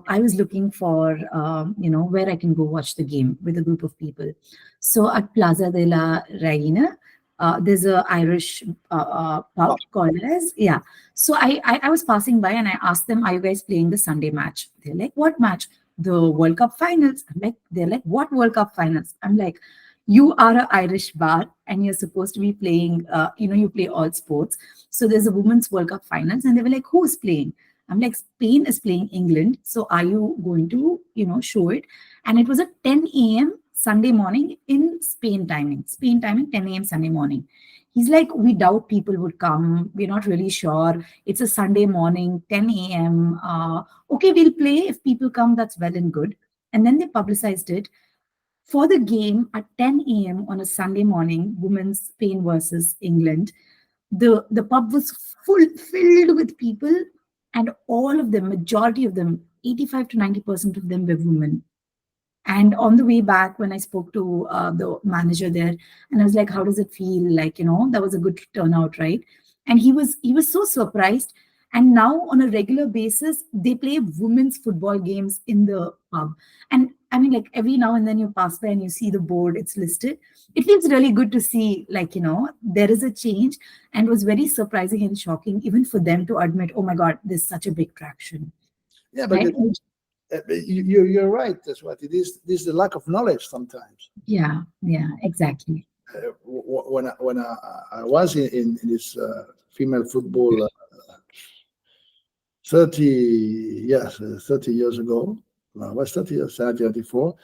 I was looking for, where I can go watch the game with a group of people. So at Plaza de la Reina, there's a Irish pub called as, So I was passing by and I asked them, are you guys playing the Sunday match? They're like, what match? The World Cup finals. They're like, what World Cup finals? I'm like, you are an Irish bar and you're supposed to be playing, you play all sports. So there's a Women's World Cup finals. And they were like, who's playing? I'm like, Spain is playing England. So are you going to, show it? And it was at 10 a.m. Sunday morning in Spain timing. Spain timing, 10 a.m. Sunday morning. He's like, we doubt people would come. We're not really sure. It's a Sunday morning, 10 a.m. Okay, we'll play. If people come, that's well and good. And then they publicized it for the game at 10 a.m. on a Sunday morning, women's Spain versus England. The pub was filled with people, and all of them, majority of them, 85 to 90% of them were women. And on the way back, when I spoke to the manager there, and I was like, "How does it feel?" Like, that was a good turnout, right? And he was so surprised. And now, on a regular basis, they play women's football games in the pub. And I mean, like every now and then you pass by and you see the board; it's listed. It feels really good to see, like there is a change, and was very surprising and shocking, even for them to admit, "Oh my God, there's such a big traction." Yeah, but Right? you're right. That's what it is. This is the lack of knowledge sometimes. Yeah, exactly. When I was in this female football 30 years ago, I was 30 years, 34,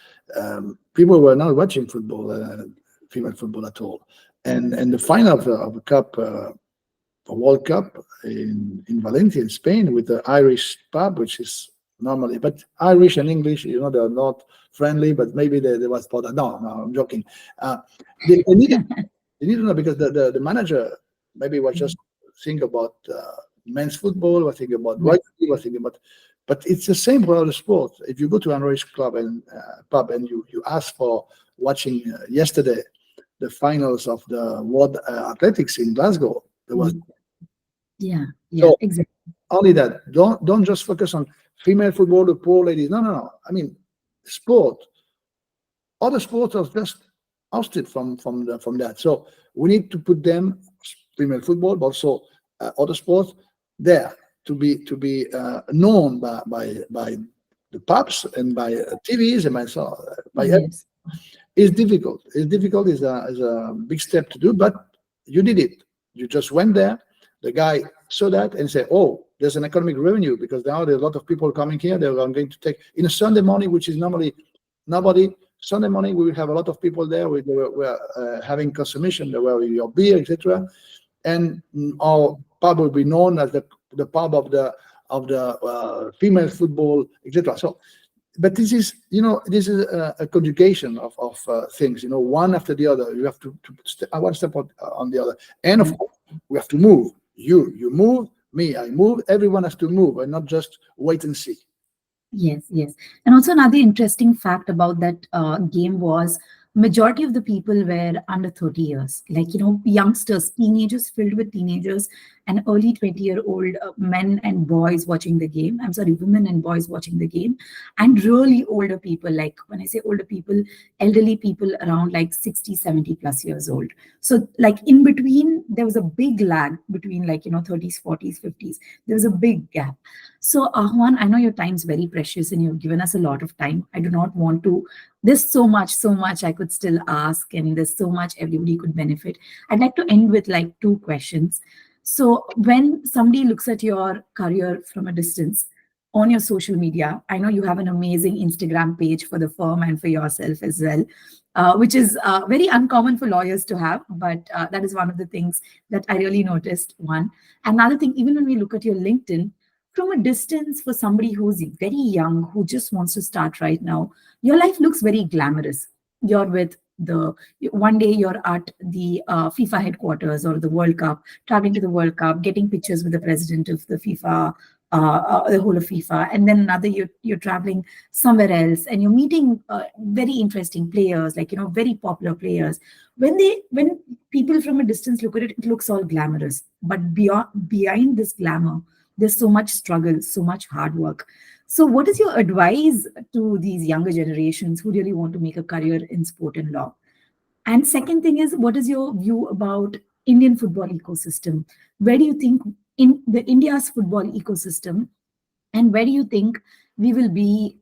people were not watching football, female football at all. And the final of a cup, a World Cup in Valencia, in Spain, with the Irish pub, which is normally, but Irish and English, they're not friendly, but maybe they was thought, no, I'm joking. They needed to know, because the manager maybe was just thinking about men's football, was thinking about rugby, was thinking about, but it's the same for other sports. If you go to an Irish club and pub and you ask for watching yesterday the finals of the World Athletics in Glasgow, there was so exactly. only that. Don't just focus on female football, the poor ladies. No. I mean, sport. Other sports are just ousted from that. So we need to put them, female football, but also other sports, there to be known by the pubs and by TVs and by Yes. It's difficult. It's difficult. Is a big step to do, but you did it. You just went there. The guy saw that and said, "Oh, there's an economic revenue, because now there's a lot of people coming here. They're going to take in a Sunday morning, which is normally nobody. Sunday morning we will have a lot of people there. We're having consumption. There were your beer, etc. And our pub will be known as the pub of the female football, etc. So, but this is a conjugation of things. One after the other. You have to one step on the other, and of course we have to move. You move, me, I move. Everyone has to move, and not just wait and see. Yes. And also another interesting fact about that game was majority of the people were under 30 years, like, youngsters, teenagers, filled with teenagers and early 20-year-old men and boys watching the game. I'm sorry, women and boys watching the game, and really older people. Like when I say older people, elderly people around like 60, 70 plus years old. So like in between, there was a big lag between 30s, 40s, 50s. There was a big gap. So Juan, I know your time's very precious and you've given us a lot of time. I do not want to, there's so much I could still ask, and there's so much everybody could benefit. I'd like to end with like two questions. So when somebody looks at your career from a distance on your social media, I know you have an amazing Instagram page for the firm and for yourself as well, which is very uncommon for lawyers to have, but that is one of the things that I really noticed. One. Another thing, even when we look at your LinkedIn, from a distance, for somebody who's very young, who just wants to start right now, your life looks very glamorous. You're with one day you're at the FIFA headquarters or the World Cup, traveling to the World Cup, getting pictures with the president of the FIFA, the whole of FIFA, and then another you're traveling somewhere else, and you're meeting very interesting players, like very popular players. When people from a distance look at it, it looks all glamorous, but behind this glamour, there's so much struggle, so much hard work. So what is your advice to these younger generations who really want to make a career in sport and law? And second thing is, what is your view about Indian football ecosystem? Where do you think in the India's football ecosystem, and where do you think we will be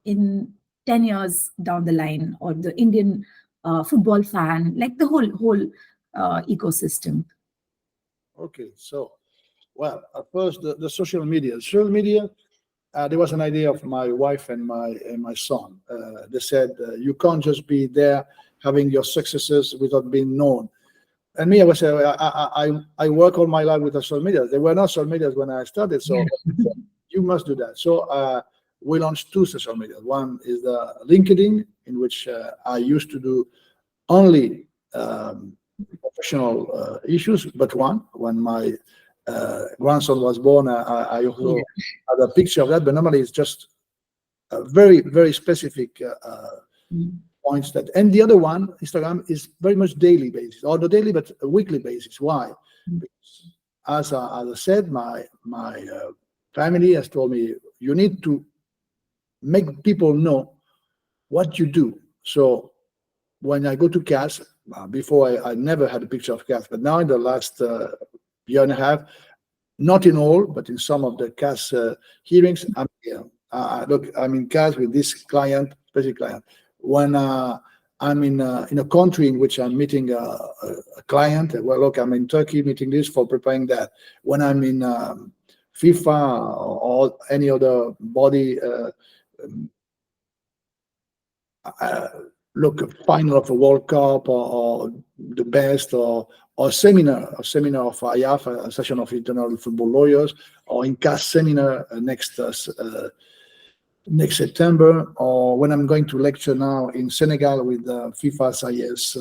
in 10 years down the line, or the Indian football fan, like the whole ecosystem? Okay, so, well, at first the social media. Social media there was an idea of my wife and my son. They said, you can't just be there having your successes without being known. And me, I was I work all my life with the social media. There were not social media when I started, so you must do that. So we launched two social media. One is the LinkedIn, in which I used to do only professional issues, but one. When my grandson was born, I also had a picture of that, but normally it's just very, very specific points that. And the other one, Instagram, is very much daily basis, or not daily, but a weekly basis. Why? Because as I said, my family has told me, you need to make people know what you do. So when I go to CAS, before I never had a picture of CAS, but now in the last year and a half, not in all, but in some of the CAS hearings, I'm here. Look, I'm in CAS with this client, specific client. When I'm in a country in which I'm meeting a client, well, look, I'm in Turkey meeting this for preparing that. When I'm in FIFA or any other body, look, final of a World Cup or the best or a seminar of IAF, a session of internal football lawyers, or in CAS seminar next September, or when I'm going to lecture now in Senegal with FIFA SIS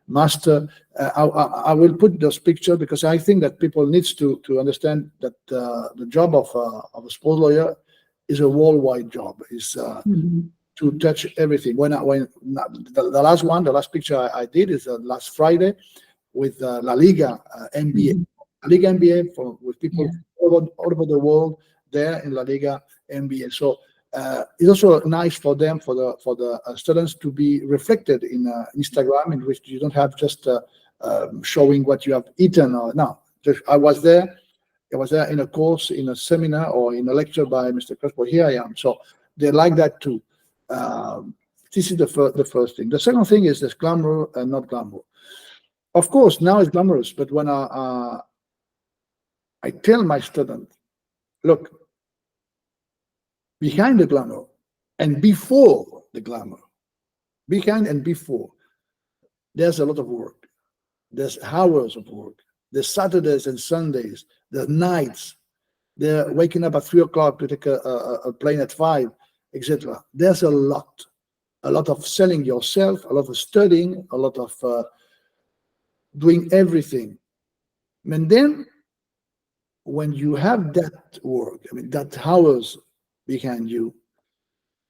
master, I will put those pictures because I think that people needs to understand that the job of a sports lawyer is a worldwide job. Is to touch everything. When the last picture I did is last Friday with La Liga NBA. La Liga NBA with people all over the world there in La Liga NBA. So it's also nice for them, for the students, to be reflected in Instagram, in which you don't have just showing what you have eaten or no. I was there in a course, in a seminar, or in a lecture by Mr. Crespo. Here I am. So they like that too. This is the first thing. The second thing is this glamour and not glamour. Of course, now it's glamorous, but when I tell my student, look, behind the glamour and before the glamour, behind and before, there's a lot of work. There's hours of work. There's Saturdays and Sundays. There's nights. They're waking up at 3 o'clock to take a plane at 5, etc. There's a lot of selling yourself, a lot of studying, a lot of doing everything. And then when you have that work, I mean, that hours behind you,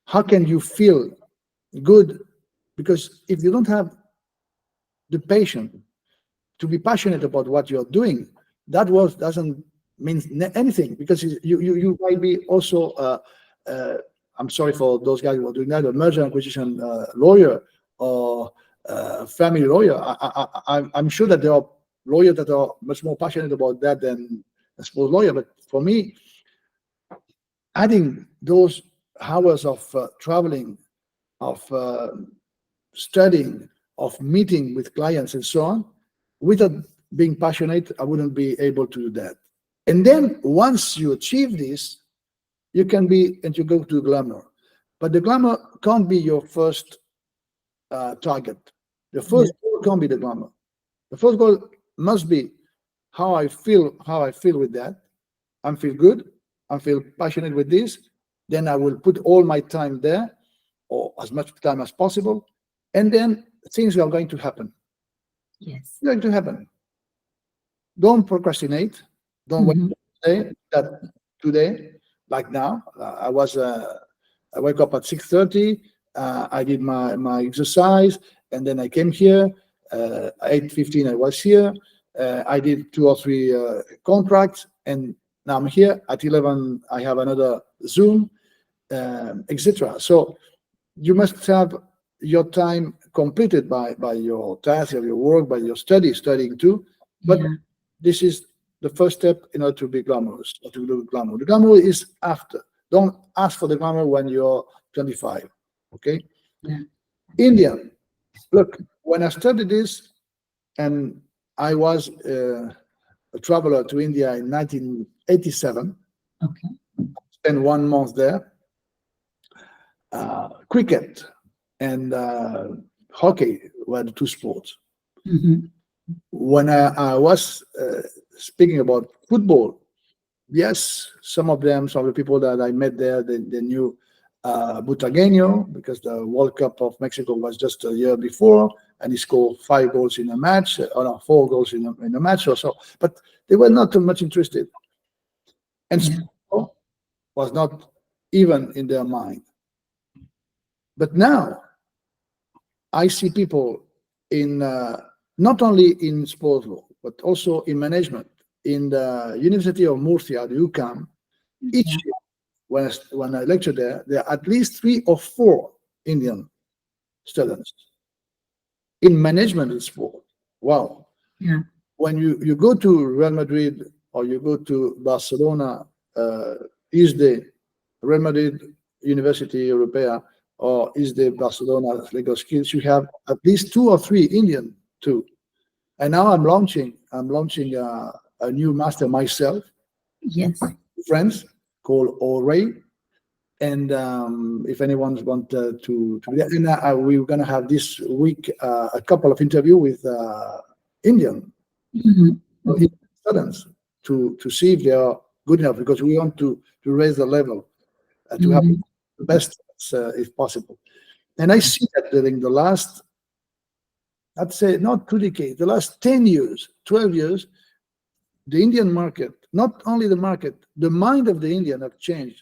how can you feel good? Because if you don't have the patience to be passionate about what you're doing, that work doesn't mean anything, because you might be also I'm sorry for those guys who are doing that, a merger and acquisition lawyer or family lawyer. I'm sure that there are lawyers that are much more passionate about that than a sports lawyer. But for me, adding those hours of traveling, of studying, of meeting with clients and so on, without being passionate, I wouldn't be able to do that. And then once you achieve this, you can be, and you go to glamour. But the glamour can't be your first target. The first goal can't be the glamour. The first goal must be how I feel with that. I feel good. I feel passionate with this. Then I will put all my time there, or as much time as possible. And then things are going to happen. Yes. Going to happen. Don't procrastinate. Don't wait to say that today, like now, I wake up at 6:30. I did my exercise, and then I came here. 8:15 I was here. I did 2 or 3 contracts, and now I'm here. At 11 I have another Zoom, etc. So you must have your time completed by your task, of your work, by your studying too. But this is the first step in order to be glamorous, or to do glamour. The glamour is after. Don't ask for the glamour when you're 25. Okay? Yeah. India. Look, when I studied this, and I was a traveler to India in 1987. Okay. spent 1 month there. Cricket and hockey were the two sports. Mhm. When I was speaking about football, yes, some of the people that I met there, they knew Butagueño, because the World Cup of Mexico was just a year before, and he scored 5 goals in a match, or no, 4 goals in a match or so. But they were not too much interested, and Yeah. sport was not even in their mind. But now I see people in not only in sports law, but also in management. In the University of Murcia, the UCAM, each Yeah. year when I lecture there, there are at least 3 or 4 Indian students in management in sport. Wow. Yeah. When you go to Real Madrid or you go to Barcelona, ISDE, Real Madrid University Europea, or ISDE Barcelona Legal Skills, you have at least 2 or 3 Indian too. And now I'm launching a new master myself, Yes. friends, called Oray. And if anyone wants to do that, and we're going to have this week a couple of interviews with Indian Mhm. Mhm. students to see if they are good enough, because we want to raise the level, to have Mhm. the best if possible. And I see that during the last, I'd say not 2 decades, the last 10 years, 12 years, the Indian market, not only the market, the mind of the Indian have changed.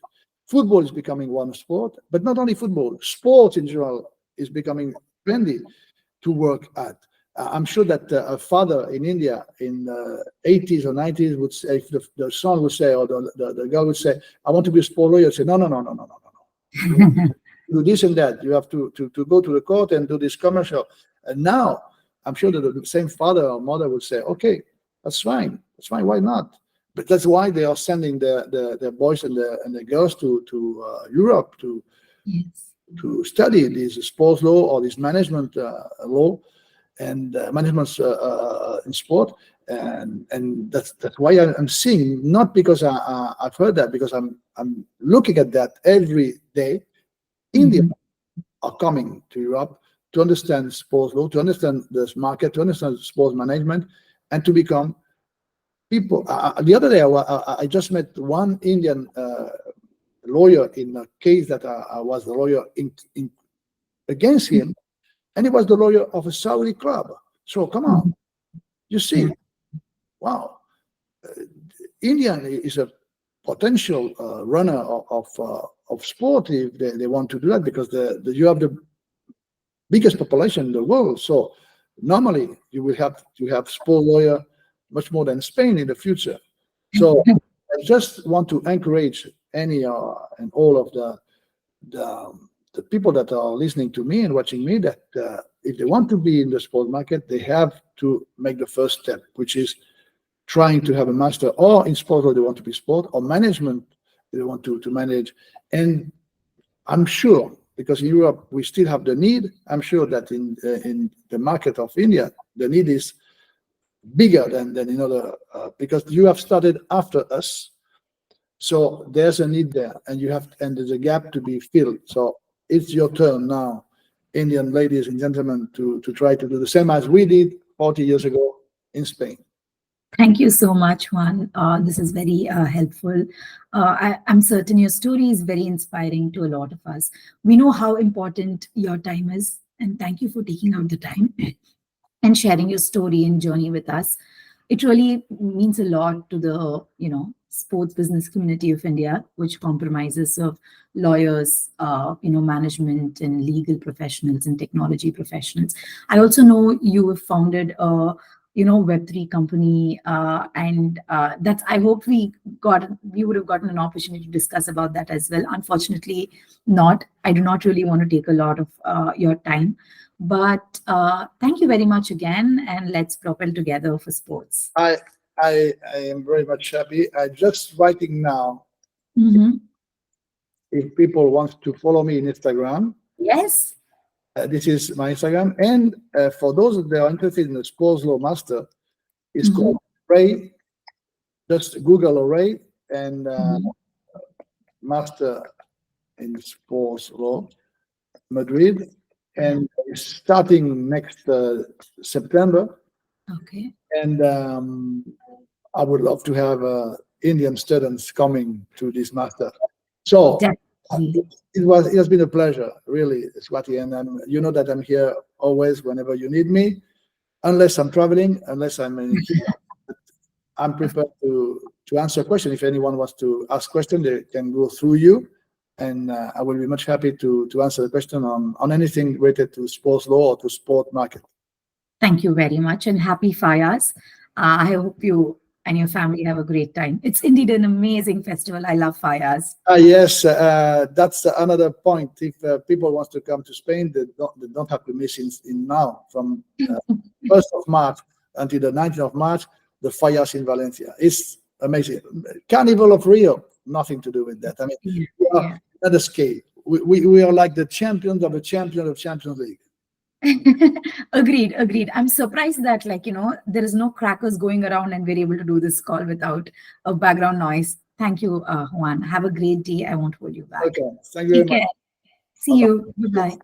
Football is becoming one sport, but not only football, sports in general is becoming trendy to work at. I'm sure that a father in India in the 80s or 90s would say, if the son would say, or the girl would say, I want to be a sport lawyer, say, no, no, no, no, no, no, no, no. You do this and that. You have to go to the court and do this commercial. And now I'm sure that the same father or mother would say, okay, that's fine. That's fine. Why not? But that's why they are sending the boys and the girls to Europe Yes. to study this sports law or this management law and management in sport. And that's why I'm seeing, not because I've heard that, because I'm looking at that every day. India Mhm. are coming to Europe to understand sports law, to understand this market, to understand sports management, and to become people. The other day, I just met one Indian lawyer in a case that I was the lawyer against him, and he was the lawyer of a Saudi club. So come on, Mhm. you Yeah. see, wow, India is a potential runner of sport if they want to do that, because you have the biggest population in the world. So normally you will have to have sport lawyer much more than Spain in the future. So I just want to encourage any and all of the, the people that are listening to me and watching me, that if they want to be in the sport market, they have to make the first step, which is trying to have a master, or in sport, or they want to be sport, or management, they want to manage. And I'm sure, because in Europe we still have the need, I'm sure that in the market of India, the need is bigger than in other, because you have started after us. So there's a need there, and there's a gap to be filled. So it's your turn now, Indian ladies and gentlemen, to try to do the same as we did 40 years ago in Spain. Thank you so much, Juan. This is very helpful. I'm certain your story is very inspiring to a lot of us. We know how important your time is, and thank you for taking out the time and sharing your story and journey with us. It really means a lot to the sports business community of India, which compromises of lawyers, management and legal professionals and technology professionals. I also know you have founded a Web3 company, and that's, I hope we would have gotten an opportunity to discuss about that as well. Unfortunately, not. I do not really want to take a lot of your time. But thank you very much again, and let's propel together for sports. I am very much happy. I just writing now. Mhm. If people want to follow me in Instagram, Yes. this is my Instagram. And for those that are interested in the sports law master, it's Mhm. called Ray. Just Google Ray, and Mhm. master in sports law, Madrid, and starting next September. Okay. And I would love to have Indian students coming to this master. So Definitely. it has been a pleasure, really, Swati. And you know that I'm here always whenever you need me, unless I'm traveling, unless I'm in here. I'm prepared to answer a question. If anyone wants to ask question, they can go through you, and I will be much happy to answer the question on anything related to sports law or to sport market. Thank you very much, and happy Fayas. I hope you and your family have a great time. It's indeed an amazing festival. I love Fayas. Yes, that's another point. If people want to come to Spain, they don't have to miss in now from 1st of March until the 19th of March, the Fallas in Valencia. It's amazing. Carnival of Rio, nothing to do with that. I mean, we are at a scale. We are like the champions of the champion of Champions League. Agreed. I'm surprised that, there is no crackers going around and we're able to do this call without a background noise. Thank you, Juan. Have a great day. I won't hold you back. Okay. Thank you very Take much. care. See Bye-bye. you. Goodbye.